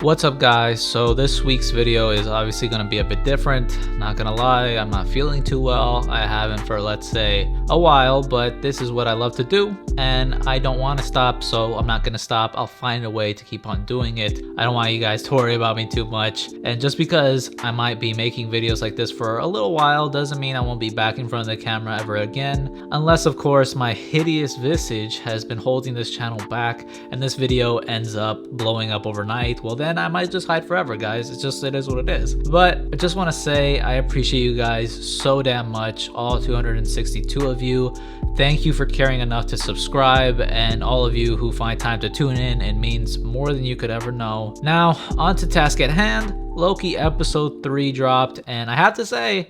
What's up guys? So this week's video is obviously going to be a bit different. Not gonna lie, I'm not feeling too well. I haven't for let's say a while, but this is what I love to do and I don't want to stop, so I'm not gonna stop. I'll find a way to keep on doing it. I don't want you guys to worry about me too much, and just because I might be making videos like this for a little while doesn't mean I won't be back in front of the camera ever again, unless of course my hideous visage has been holding this channel back and this video ends up blowing up overnight. Well then I might just hide forever, guys. It is what it is. But I just want to say I appreciate you guys so damn much, all 262 of you. Thank you for caring enough to subscribe, and all of you who find time to tune in. It means more than you could ever know. Now on to task at hand. Loki episode 3 dropped and I have to say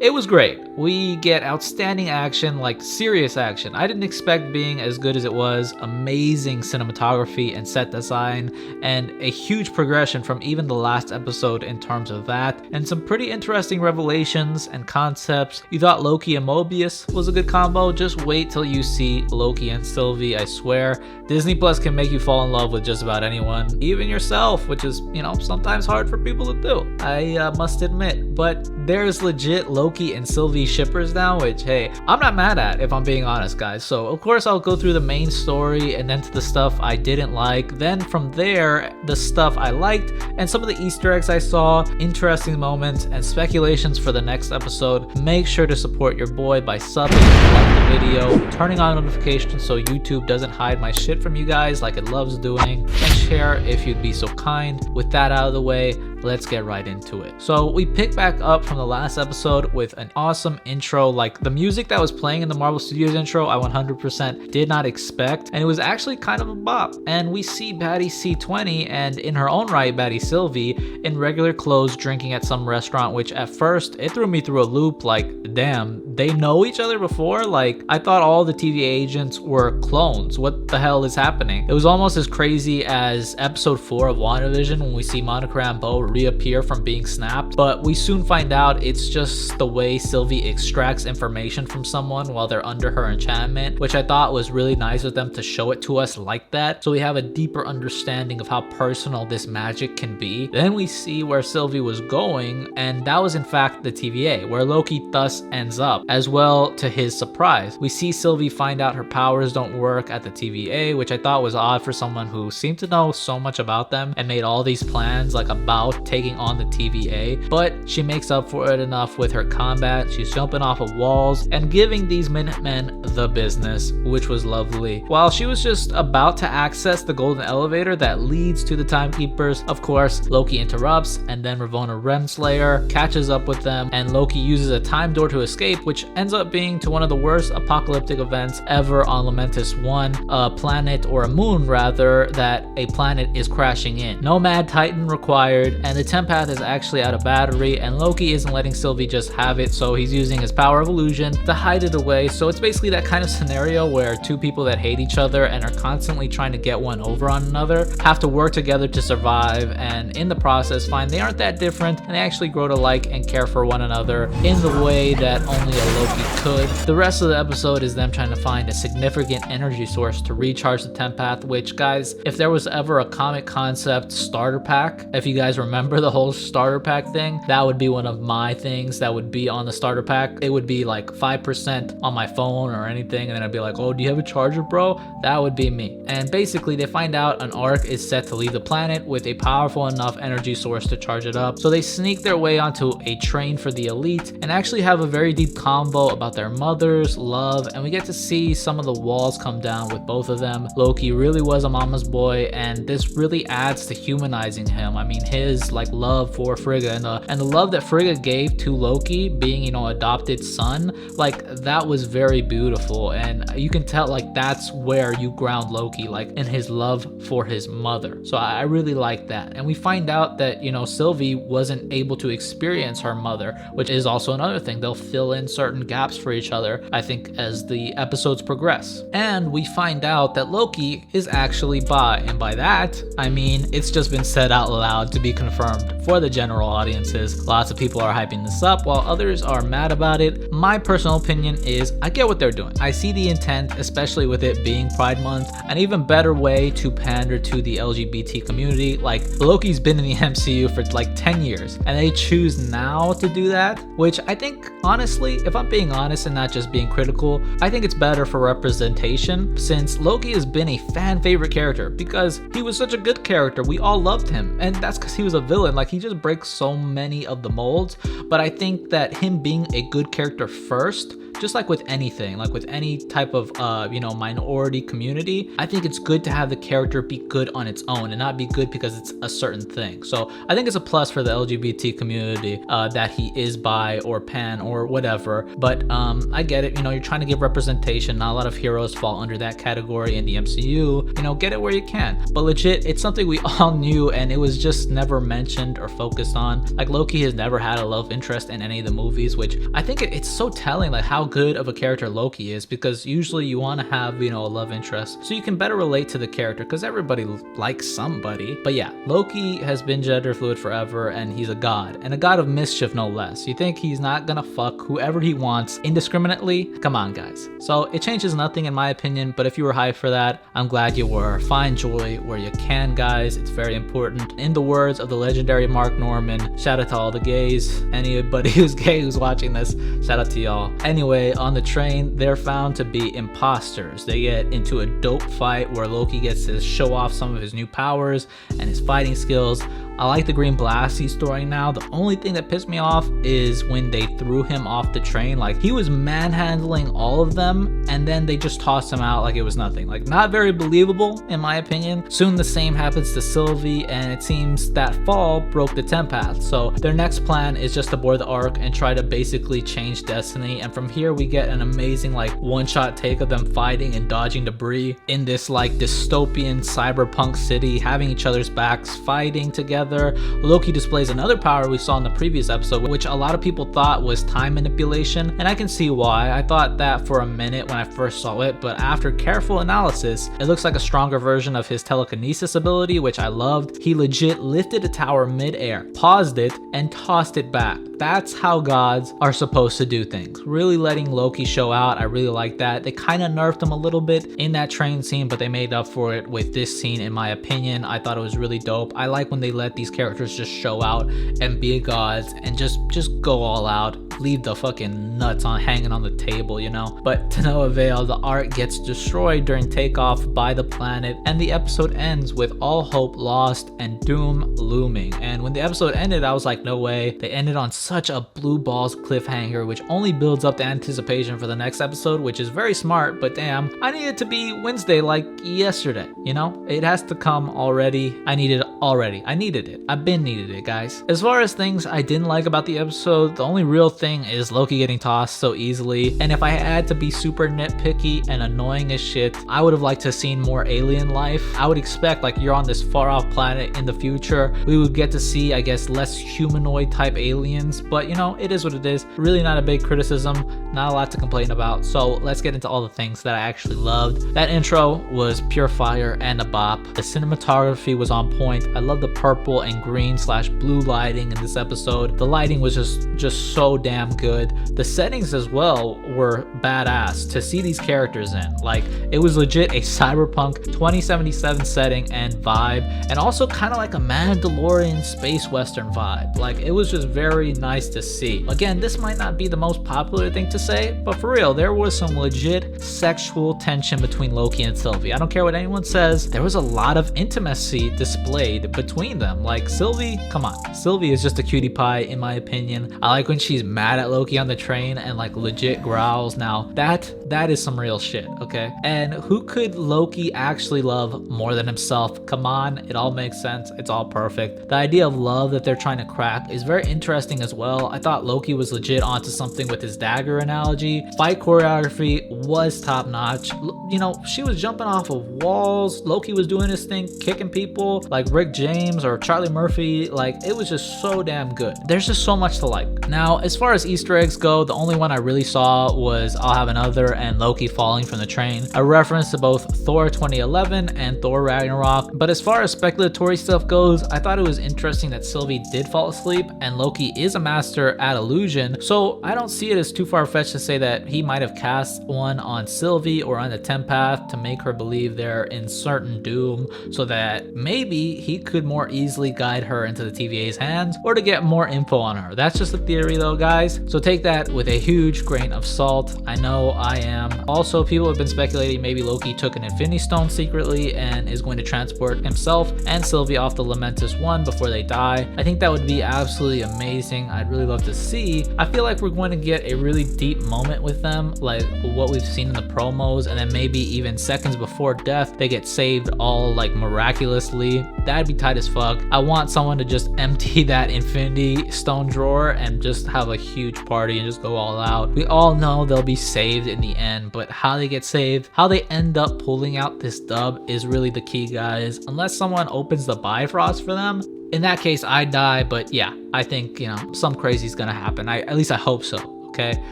it was great. We get outstanding action, like serious action. I didn't expect being as good as it was. Amazing cinematography and set design, and a huge progression from even the last episode in terms of that, and some pretty interesting revelations and concepts. You thought Loki and Mobius was a good combo? Just wait till you see Loki and Sylvie. I swear, Disney Plus can make you fall in love with just about anyone, even yourself, which is, you know, sometimes hard for people to do, I must admit. But there's legit Loki and Sylvie shippers now, which hey, I'm not mad at, if I'm being honest guys. So of course I'll go through the main story and then to the stuff I didn't like, then from there the stuff I liked and some of the Easter eggs I saw, interesting moments and speculations for the next episode. Make sure to support your boy by subbing, like the video, turning on notifications so YouTube doesn't hide my shit from you guys like it loves doing, and share if you'd be so kind. With that out of the way, let's get right into it. So we pick back up from the last episode with an awesome intro. Like the music that was playing in the Marvel Studios intro, I 100% did not expect, and it was actually kind of a bop. And we see Baddie C20 and in her own right Baddie Sylvie in regular clothes drinking at some restaurant, which at first it threw me through a loop. Like damn, they know each other before? Like I thought all the TVA agents were clones. What the hell is happening? It was almost as crazy as episode 4 of WandaVision when we see Monica Rambeau reappear from being snapped, but we soon find out it's just the way Sylvie extracts information from someone while they're under her enchantment, which I thought was really nice of them to show it to us like that, so we have a deeper understanding of how personal this magic can be. Then we see where Sylvie was going, and that was in fact the TVA, where Loki thus ends up, as well to his surprise. We see Sylvie find out her powers don't work at the TVA, which I thought was odd for someone who seemed to know so much about them and made all these plans like about taking on the TVA, but she makes up for it enough with her combat. She's jumping off of walls and giving these Minutemen the business, which was lovely. While she was just about to access the golden elevator that leads to the timekeepers, of course Loki interrupts, and then Ravonna Renslayer catches up with them and Loki uses a time door to escape, which ends up being to one of the worst apocalyptic events ever on Lamentis 1, a planet, or a moon rather, that a planet is crashing in. No Mad Titan required, and the Tempath is actually out of battery, and Loki isn't letting Sylvie just have it, so he's using his power of illusion to hide it away. So it's basically that kind of scenario where two people that hate each other and are constantly trying to get one over on another have to work together to survive, and in the process find they aren't that different and they actually grow to like and care for one another in the way that only a Loki could. The rest of the episode is them trying to find a significant energy source to recharge the Tempath, which guys, if there was ever a comic concept starter pack, if you guys remember the whole starter pack thing, that would be one of my things that would be on the starter pack. It would be like 5% on my phone or anything, and then I'd be like, oh, do you have a charger, bro? That would be me. And basically they find out an arc is set to leave the planet with a powerful enough energy source to charge it up, so they sneak their way onto a train for the elite and actually have a very deep convo about their mothers, love, and we get to see some of the walls come down with both of them. Loki really was a mama's boy, and this really adds to humanizing him. I mean, his like love for Frigga and the love that Frigga gave to Loki, being, you know, adopted son, like that was very beautiful, and you can tell like that's where you ground Loki, like in his love for his mother. So I really like that. And we find out that, you know, Sylvie wasn't able to experience her mother, which is also another thing. They'll fill in certain gaps for each other, I think, as the episodes progress. And we find out that Loki is actually bi, and by that I mean it's just been said out loud to be confirmed for the general audiences. Lots of people are hyping this up while others are mad about it. My personal opinion is I get what they're doing. I see the intent, especially with it being Pride Month. An even better way to pander to the LGBT community. Like, Loki's been in the MCU for like 10 years and they choose now to do that, which I think, honestly, if I'm being honest and not just being critical, I think it's better for representation, since Loki has been a fan favorite character because he was such a good character. We all loved him, and that's because he was a villain. Like, he just breaks so many of the molds. But I think that him being a good character first, just like with anything, like with any type of minority community, I think it's good to have the character be good on its own and not be good because it's a certain thing. So I think it's a plus for the LGBT community that he is bi or pan or whatever. But I get it, you're trying to give representation. Not a lot of heroes fall under that category in the MCU. Get it where you can. But legit, it's something we all knew and it was just never mentioned or focused on. Like, Loki has never had a love interest in any of the movies, which I think it's so telling, like how good of a character Loki is, because usually you want to have a love interest so you can better relate to the character, because everybody likes somebody. But yeah, Loki has been gender fluid forever and he's a god, and a god of mischief no less. You think he's not gonna fuck whoever he wants indiscriminately? Come on, guys. So it changes nothing in my opinion, but if you were hyped for that, I'm glad you were. Find joy where you can, guys. It's very important. In the words of the legendary Mark Norman, shout out to all the gays. Anybody who's gay who's watching this, shout out to y'all. Anyway, on the train, they're found to be imposters. They get into a dope fight where Loki gets to show off some of his new powers and his fighting skills. I like the green blast he's throwing now. The only thing that pissed me off is when they threw him off the train. Like, he was manhandling all of them and then they just tossed him out like it was nothing. Like, not very believable in my opinion. Soon the same happens to Sylvie, and it seems that fall broke the Tempath. So their next plan is just to board the Ark and try to basically change destiny. And from here we get an amazing like one-shot take of them fighting and dodging debris in this like dystopian cyberpunk city, having each other's backs, fighting together. Loki displays another power we saw in the previous episode, which a lot of people thought was time manipulation, and I can see why. I thought that for a minute when I first saw it, but after careful analysis, it looks like a stronger version of his telekinesis ability, which I loved. He legit lifted a tower mid-air, paused it, and tossed it back. That's how gods are supposed to do things. Really letting Loki show out. I really like that. They kind of nerfed him a little bit in that train scene, but they made up for it with this scene in my opinion. I thought it was really dope. I like when they let these characters just show out and be gods and just go all out. Leave the fucking nuts on hanging on the table, But to no avail, the Ark gets destroyed during takeoff by the planet, and the episode ends with all hope lost and doom looming. And when the episode ended, I was like, no way. They ended on such a blue balls cliffhanger, which only builds up the anticipation for the next episode, which is very smart. But damn, I need it to be Wednesday like yesterday, It has to come already. I need it already. I needed it. I've been needed it, guys. As far as things I didn't like about the episode, the only real thing is Loki getting tossed so easily. And if I had to be super nitpicky and annoying as shit, I would have liked to have seen more alien life. I would expect, like, you're on this far off planet in the future, we would get to see, I guess, less humanoid type aliens. But it is what it is. Really not a big criticism, not a lot to complain about. So let's get into all the things that I actually loved. That intro was pure fire and a bop. The cinematography was on point. I love the purple and green / blue lighting in this episode. The lighting was just so damn good. The settings as well were badass to see these characters in. Like, it was legit a cyberpunk 2077 setting and vibe, and also kind of like a Mandalorian space western vibe. Like, it was just very nice to see. Again, this might not be the most popular thing to say, but for real, there was some legit sexual tension between Loki and Sylvie. I don't care what anyone says, there was a lot of intimacy displayed between them. Like, Sylvie, come on. Sylvie is just a cutie pie in my opinion. I like when she's mad at Loki on the train and like legit growls. Now that is some real shit, okay? And who could Loki actually love more than himself? Come on, it all makes sense. It's all perfect. The idea of love that they're trying to crack is very interesting as well. I thought Loki was legit onto something with his dagger and analogy. Fight choreography was top notch. You know, she was jumping off of walls. Loki was doing his thing, kicking people like Rick James or Charlie Murphy. Like, it was just so damn good. There's just so much to like. Now, as far as Easter eggs go, the only one I really saw was I'll Have Another and Loki falling from the train, a reference to both Thor 2011 and Thor Ragnarok. But as far as speculatory stuff goes, I thought it was interesting that Sylvie did fall asleep, and Loki is a master at illusion, so I don't see it as too far-fetched to say that he might have cast one on Sylvie or on the Tempath to make her believe they're in certain doom, so that maybe he could more easily guide her into the TVA's hands, or to get more info on her. That's just a theory though, guys, so take that with a huge grain of salt. I know I am. Also, people have been speculating maybe Loki took an Infinity Stone secretly and is going to transport himself and Sylvie off the Lamentis 1 before they die. I think that would be absolutely amazing. I'd really love to see. I feel like we're going to get a really deep moment with them, like what we've seen in the promos, and then maybe even seconds before death they get saved all like miraculously. That'd be tight as fuck. I want someone to just empty that Infinity Stone drawer and just have a huge party and just go all out. We all know they'll be saved in the end, but how they get saved, how they end up pulling out this dub is really the key, guys. Unless someone opens the Bifrost for them, in that case I'd die. But yeah, I think, you know, some crazy's gonna happen. At least I hope so. Okay,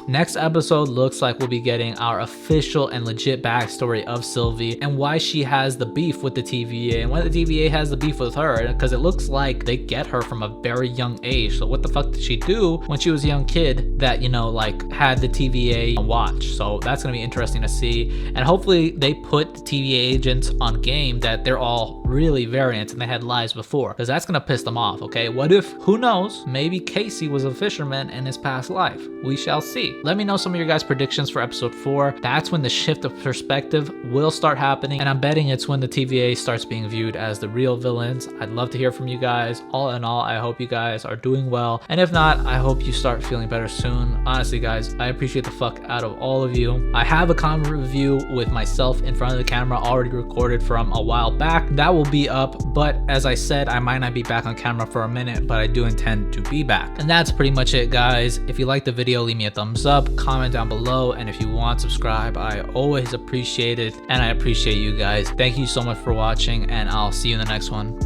next episode looks like we'll be getting our official and legit backstory of Sylvie and why she has the beef with the TVA and why the TVA has the beef with her, because it looks like they get her from a very young age. So what the fuck did she do when she was a young kid that, you know, like had the TVA on watch? So that's gonna be interesting to see, and hopefully they put the TVA agents on game that they're all really variants and they had lives before, because that's gonna piss them off. Okay, what if, who knows, maybe Casey was a fisherman in his past life? We shall see. Let me know some of your guys' predictions for episode 4. That's when the shift of perspective will start happening, and I'm betting it's when the TVA starts being viewed as the real villains. I'd love to hear from you guys. All in all, I hope you guys are doing well, and if not, I hope you start feeling better soon. Honestly, guys, I appreciate the fuck out of all of you. I have a comic review with myself in front of the camera already recorded from a while back. That will be up, but as I said, I might not be back on camera for a minute, but I do intend to be back. And that's pretty much it, guys. If you liked the video, leave me a thumbs up, comment down below, and if you want, subscribe. I always appreciate it, and I appreciate you guys. Thank you so much for watching, and I'll see you in the next one.